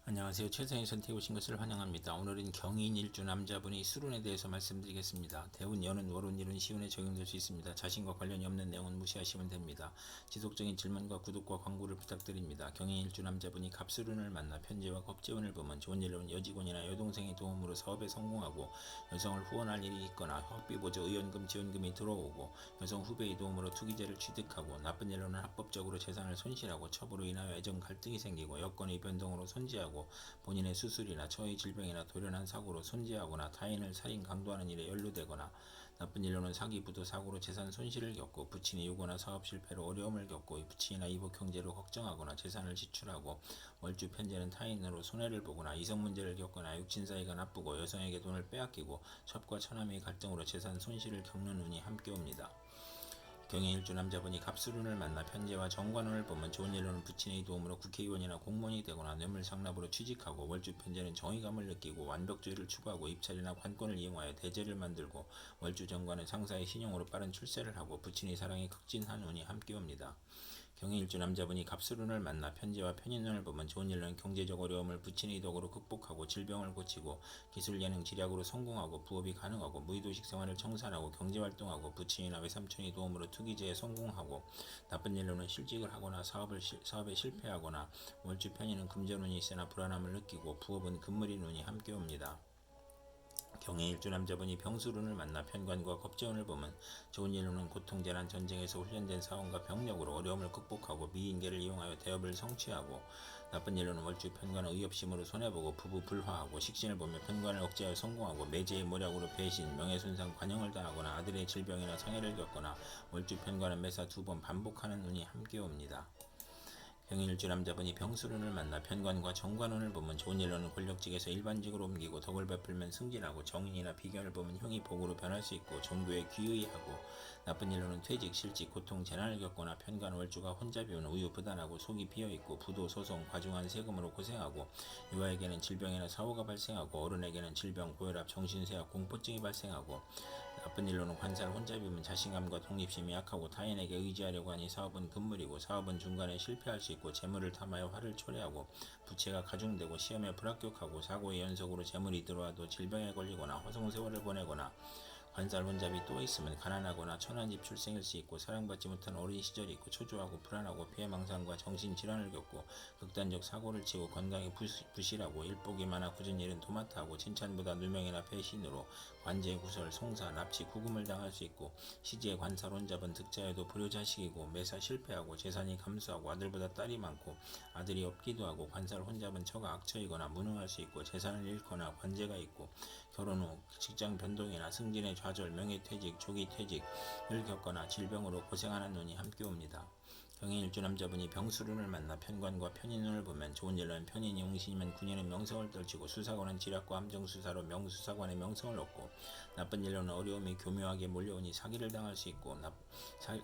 안녕하세요. 최선의 선택에 오신 것을 환영합니다. 오늘은 경인 일주 남자분이 술운에 대해서 말씀드리겠습니다. 대운, 연운, 월운, 일운, 시운에 적용될 수 있습니다. 자신과 관련이 없는 내용은 무시하시면 됩니다. 지속적인 질문과 구독과 광고를 부탁드립니다. 경인 일주 남자분이 갑술운을 만나 편제와 겁재운을 보면 좋은 일은 여직원이나 여동생의 도움으로 사업에 성공하고 여성을 후원할 일이 있거나 학비보조, 의원금, 지원금이 들어오고 여성 후배의 도움으로 투기재를 취득하고 나쁜 일로는 합법적으로 재산을 손실하고 첩으로 인하여 애정 갈등이 생기고 여건의 변동으로 손재하고 본인의 수술이나 처의 질병이나 돌연한 사고로 손재하거나 타인을 살인 강도하는 일에 연루되거나 나쁜 일로는 사기 부도 사고로 재산 손실을 겪고 부친이 유고나 사업 실패로 어려움을 겪고 부친이나 이복 형제로 걱정하거나 재산을 지출하고 월주 편제는 타인으로 손해를 보거나 이성 문제를 겪거나 육친 사이가 나쁘고 여성에게 돈을 빼앗기고 첩과 처남의 갈등으로 재산 손실을 겪는 운이 함께 옵니다. 경인 일주 남자분이 갑술운을 만나 편제와 정관운을 보면 좋은 일로는 부친의 도움으로 국회의원이나 공무원이 되거나 뇌물상납으로 취직하고 월주 편제는 정의감을 느끼고 완벽주의를 추구하고 입찰이나 관건을 이용하여 대제를 만들고 월주 정관은 상사의 신용으로 빠른 출세를 하고 부친의 사랑이 극진한 운이 함께 옵니다. 경인일주 남자분이 갑술운을 만나 편제와 편인운을 보면 좋은 일로는 경제적 어려움을 부친의 덕으로 극복하고 질병을 고치고 기술 예능 지략으로 성공하고 부업이 가능하고 무의도식 생활을 청산하고 경제활동하고 부친이나 외삼촌의 도움으로 투기제에 성공하고 나쁜 일로는 실직을 하거나 사업에 실패하거나 월주 편인은 금전운이 있으나 불안함을 느끼고 부업은 금물인 운이 함께 옵니다. 경인 일주 남자분이 병술운을 만나 편관과 겁재운을 보면 좋은 일로는 고통, 재난, 전쟁에서 훈련된 사원과 병력으로 어려움을 극복하고 미인계를 이용하여 대업을 성취하고 나쁜 일로는 월주 편관은 의협심으로 손해보고 부부 불화하고 식신을 보며 편관을 억제하여 성공하고 매제의 모략으로 배신, 명예손상, 관용을 당하거나 아들의 질병이나 상해를 겪거나 월주 편관은 매사 2번 반복하는 운이 함께 옵니다. 경인일주 남자분이 병술운을 만나 편관과 정관운을 보면 좋은 일로는 권력직에서 일반직으로 옮기고 덕을 베풀면 승진하고 정인이나 비견을 보면 형이 복으로 변할 수 있고 종교에 귀의하고 나쁜 일로는 퇴직, 실직, 고통, 재난을 겪거나 편관 월주가 혼자 비우는 우유부단하고 속이 비어있고 부도, 소송, 과중한 세금으로 고생하고 유아에게는 질병이나 사고가 발생하고 어른에게는 질병, 고혈압, 정신쇠약, 공포증이 발생하고 나쁜 일로는 관사를 혼자 비우면 자신감과 독립심이 약하고 타인에게 의지하려고 하니 사업은 금물이고 사업은 중간에 실패할 수 있고 재물을 탐하여 화를 초래하고 부채가 가중되고 시험에 불합격하고 사고의 연속으로 재물이 들어와도 질병에 걸리거나 허송세월을 보내거나 관살 혼잡이 또 있으면 가난하거나 천한집 출생일 수 있고 사랑받지 못한 어린 시절이 있고 초조하고 불안하고 피해망상과 정신질환을 겪고 극단적 사고를 치고 건강이 부실하고 일복이 많아 굳은 일은 도맡아하고 칭찬보다 누명이나 배신으로 관제, 구설, 송사, 납치, 구금을 당할 수 있고 시지의 관살 혼잡은 득자에도 불효자식이고 매사 실패하고 재산이 감소하고 아들보다 딸이 많고 아들이 없기도 하고 관살 혼잡은 처가 악처이거나 무능할 수 있고 재산을 잃거나 관제가 있고 결혼 후 직장 변동이나 승진의 좌절, 명예퇴직, 조기퇴직을 겪거나 질병으로 고생하는 눈이 함께 옵니다. 경인일주 남자분이 병술운을 만나 편관과 편인운을 보면 좋은 일로는 편인이 용신이면 군인은 명성을 떨치고 수사관은 지략과 함정수사로 명수사관의 명성을 얻고 나쁜 일로는 어려움이 교묘하게 몰려오니 사기를 당할 수 있고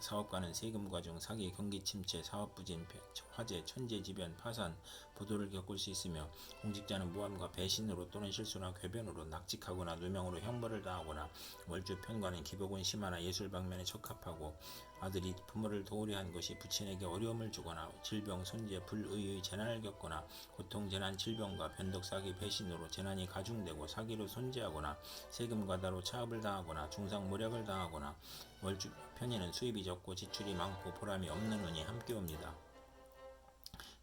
사업가는 세금 과중, 사기, 경기 침체, 사업 부진, 화재, 천재지변, 파산, 부도를 겪을 수 있으며 공직자는 모함과 배신으로 또는 실수나 궤변으로 낙직하거나 누명으로 형벌을 당하거나 월주 편관은 기복은 심하나 예술 방면에 적합하고 아들이 부모를 도우려 한 것이 부친에게 어려움을 주거나 질병, 손재, 불의의 재난을 겪거나 고통, 재난, 질병과 변덕, 사기, 배신으로 재난이 가중되고 사기로 손재하거나 세금 과다로 차압을 당하거나 중상 모략을 당하거나 월주 편인은 수입이 적고 지출이 많고 보람이 없는 운이 함께 옵니다.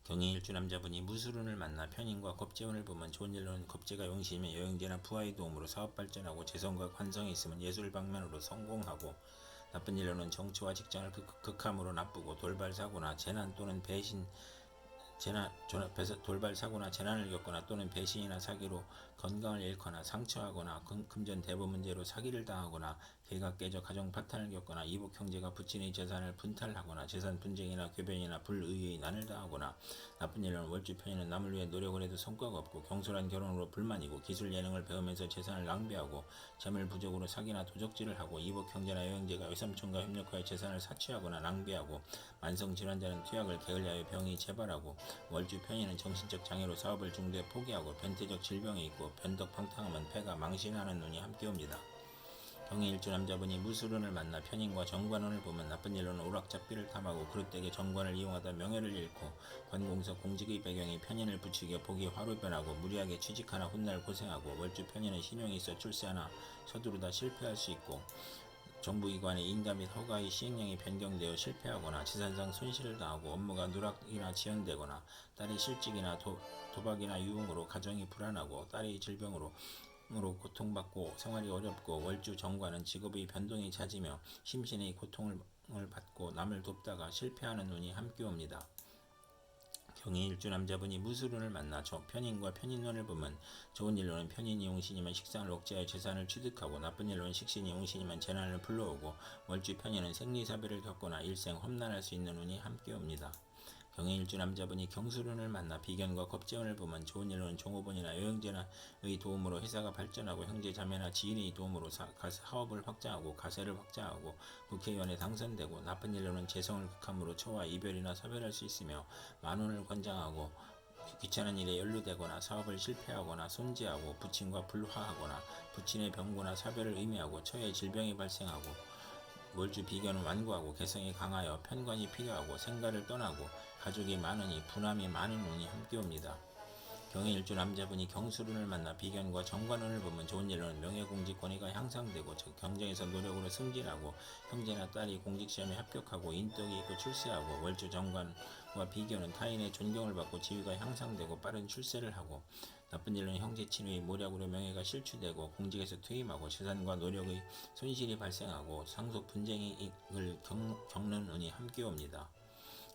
경인일주 남자분이 무술운을 만나 편인과 겁재운을 보면 좋은 일로는 겁재가 용신이면 여행제나 부하의 도움으로 사업 발전하고 재성과 관성이 있으면 예술 방면으로 성공하고 나쁜 일로는 정치와 직장을 극함으로 나쁘고 돌발 사고나 재난 또는 돌발 사고나 재난을 겪거나 또는 배신이나 사기로 건강을 잃거나 상처하거나 금전 대부 문제로 사기를 당하거나 개가 깨져 가정 파탄을 겪거나 이복 형제가 부친의 재산을 분탈하거나 재산 분쟁이나 궤변이나 불의의 난을 당하거나 나쁜 일로는 월주 편인은 남을 위해 노력을 해도 성과가 없고 경솔한 결혼으로 불만이고 기술 예능을 배우면서 재산을 낭비하고 재물 부족으로 사기나 도적질을 하고 이복 형제나 여행제가 외삼촌과 협력하여 재산을 사취하거나 낭비하고 만성 질환자는 투약을 게을리하여 병이 재발하고 월주 편인은 정신적 장애로 사업을 중도에 포기하고 변태적 질병이 있고 변덕 방탕하면 폐가 망신하는 눈이 함께 옵니다. 경인일주 남자분이 무술운을 만나 편인과 정관운을 보면 나쁜 일로는 오락잡기를 탐하고 그릇되게 정관을 이용하다 명예를 잃고 관공서 공직의 배경이 편인을 부추겨 복이 화로 변하고 무리하게 취직하나 훗날 고생하고 월주 편인은 신용이 있어 출세하나 서두르다 실패할 수 있고 정부기관의 인가 및 허가의 시행령이 변경되어 실패하거나 재산상 손실을 당하고 업무가 누락이나 지연되거나 딸의 실직이나 도박이나 유흥으로 가정이 불안하고 딸의 질병으로 고통받고 생활이 어렵고 월주 정관은 직업의 변동이 잦으며 심신의 고통을 받고 남을 돕다가 실패하는 운이 함께 옵니다. 경인일주 남자분이 무술운을 만나 편인과 편인운을 보면 좋은 일로는 편인이 용신이면 식상을 억제하여 재산을 취득하고 나쁜 일로는 식신이 용신이면 재난을 불러오고 월주 편인은 생리사별을 겪거나 일생 험난할 수 있는 운이 함께 옵니다. 경인일주 남자분이 경술운을 만나 비견과 겁재운을 보면 좋은 일로는 종업원이나 여행제나의 도움으로 회사가 발전하고 형제 자매나 지인의 도움으로 사업을 확장하고 가세를 확장하고 국회의원에 당선되고 나쁜 일로는 재성을 극함으로 처와 이별이나 사별할 수 있으며 만운을 권장하고 귀찮은 일에 연루되거나 사업을 실패하거나 손재하고 부친과 불화하거나 부친의 병고나 사별을 의미하고 처에 질병이 발생하고 월주 비견은 완고하고 개성이 강하여 편관이 필요하고 생가를 떠나고 가족이 많으니 분함이 많은 운이 함께 옵니다. 경인일주 남자분이 경술운을 만나 비견과 정관운을 보면 좋은 일로는 명예공직 권위가 향상되고 경쟁에서 노력으로 승진하고 형제나 딸이 공직시험에 합격하고 인덕이 있고 출세하고 월주 정관과 비견은 타인의 존경을 받고 지위가 향상되고 빠른 출세를 하고 나쁜 일로는 형제 친위의 모략으로 명예가 실추되고 공직에서 퇴임하고 재산과 노력의 손실이 발생하고 상속 분쟁을 겪는 운이 함께 옵니다.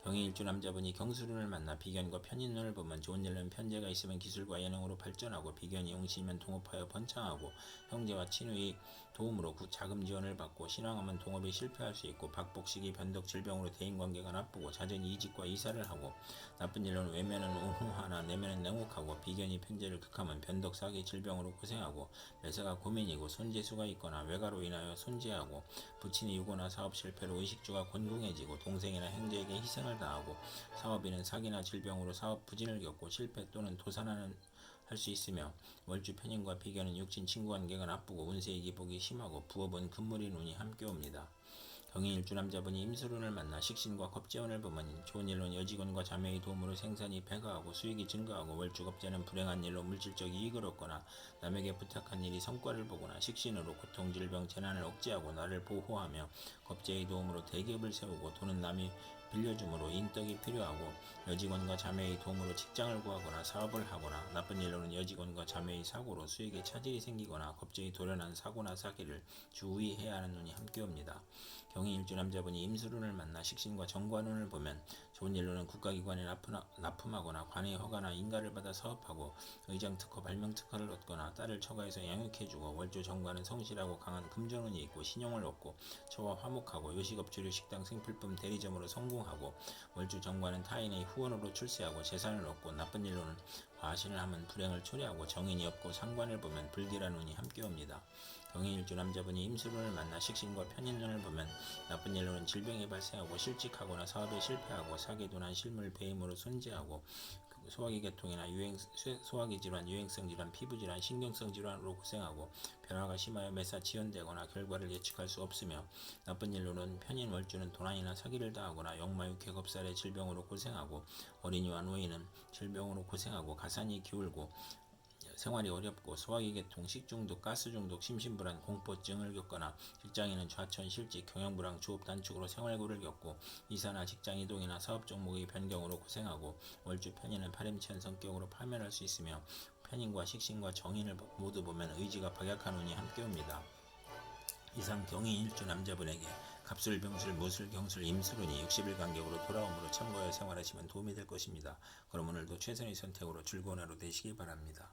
경인일주 남자분이 경술운을 만나 비견과 편인운을 보면 좋은 일로는 편재가 있으면 기술과 예능으로 발전하고 비견이 용신이면 동업하여 번창하고 형제와 친우의 도움으로 자금 지원을 받고 신앙하면 동업에 실패할 수 있고 박복식이 변덕 질병으로 대인관계가 나쁘고 잦은 이직과 이사를 하고 나쁜 일로는 외면은 웅후하나 내면은 냉혹하고 비견이 편재를 극하면 변덕 사기 질병으로 고생하고 매사가 고민이고 손재수가 있거나 외가로 인하여 손재하고 부친이 유고나 사업 실패로 의식주가 곤궁해지고 동생이나 형제에게 희생을 당하고 사업인은 사기나 질병으로 사업 부진을 겪고 실패 또는 도산하는 할 수 있으며 월주 편인과 비견은 육친 친구관계가 나쁘고 운세의 기복이 심하고 부업은 금물인 운이 함께 옵니다. 경인일주 남자분이 임술운을 만나 식신과 겁재운을 보면 좋은 일로는 여직원과 자매의 도움으로 생산이 배가하고 수익이 증가하고 월주 겁재는 불행한 일로 물질적 이익을 얻거나 남에게 부탁한 일이 성과를 보거나 식신으로 고통, 질병, 재난을 억제하고 나를 보호하며 겁재의 도움으로 대기업을 세우고 돈은 남이 빌려줌으로 인덕이 필요하고 여직원과 자매의 도움으로 직장을 구하거나 사업을 하거나 나쁜 일로는 여직원과 자매의 사고로 수익에 차질이 생기거나 겁재의 돌연한 사고나 사기를 주의해야 하는 운이 함께 옵니다. 경인일주 남자분이 임술운을 만나 식신과 정관운을 보면 좋은 일로는 국가기관에 납품하거나 관의 허가나 인가를 받아 사업하고 의장특허 발명특허를 얻거나 딸을 처가해서 양육해주고 월주 정관은 성실하고 강한 금전운이 있고 신용을 얻고 처와 화목하고 요식업주류 식당 생필품 대리점으로 성공하고 월주 정관은 타인의 후원으로 출세하고 재산을 얻고 나쁜 일로는 과신을 하면 불행을 초래하고 정인이 없고 상관을 보면 불길한 운이 함께 옵니다. 경인일주 남자분이 임술운을 만나 식신과 편인운을 보면 나쁜 일로는 질병이 발생하고 실직하거나 사업에 실패하고 사기도난 실물 배임으로 손재하고 소화기 계통이나 소화기 질환, 유행성 질환, 피부 질환, 신경성 질환으로 고생하고 변화가 심하여 매사 지연되거나 결과를 예측할 수 없으며 나쁜 일로는 편인 월주는 도난이나 사기를 당하거나 역마유 객업살의 질병으로 고생하고 어린이와 노인은 질병으로 고생하고 가산이 기울고 생활이 어렵고 소화기 계통, 식중독, 가스중독, 심신불안, 공포증을 겪거나 직장인은 좌천, 실직, 경영불황, 주업 단축으로 생활고를 겪고 이사나 직장 이동이나 사업 종목의 변경으로 고생하고 월주 편인은 파렴치한 성격으로 파멸할 수 있으며 편인과 식신과 정인을 모두 보면 의지가 박약한 운이 함께 옵니다. 이상 경인일주 남자분에게 갑술, 병술, 무술, 경술, 임술운이 60일 간격으로 돌아오므로 참고하여 생활하시면 도움이 될 것입니다. 그럼 오늘도 최선의 선택으로 즐거운 하루 되시기 바랍니다.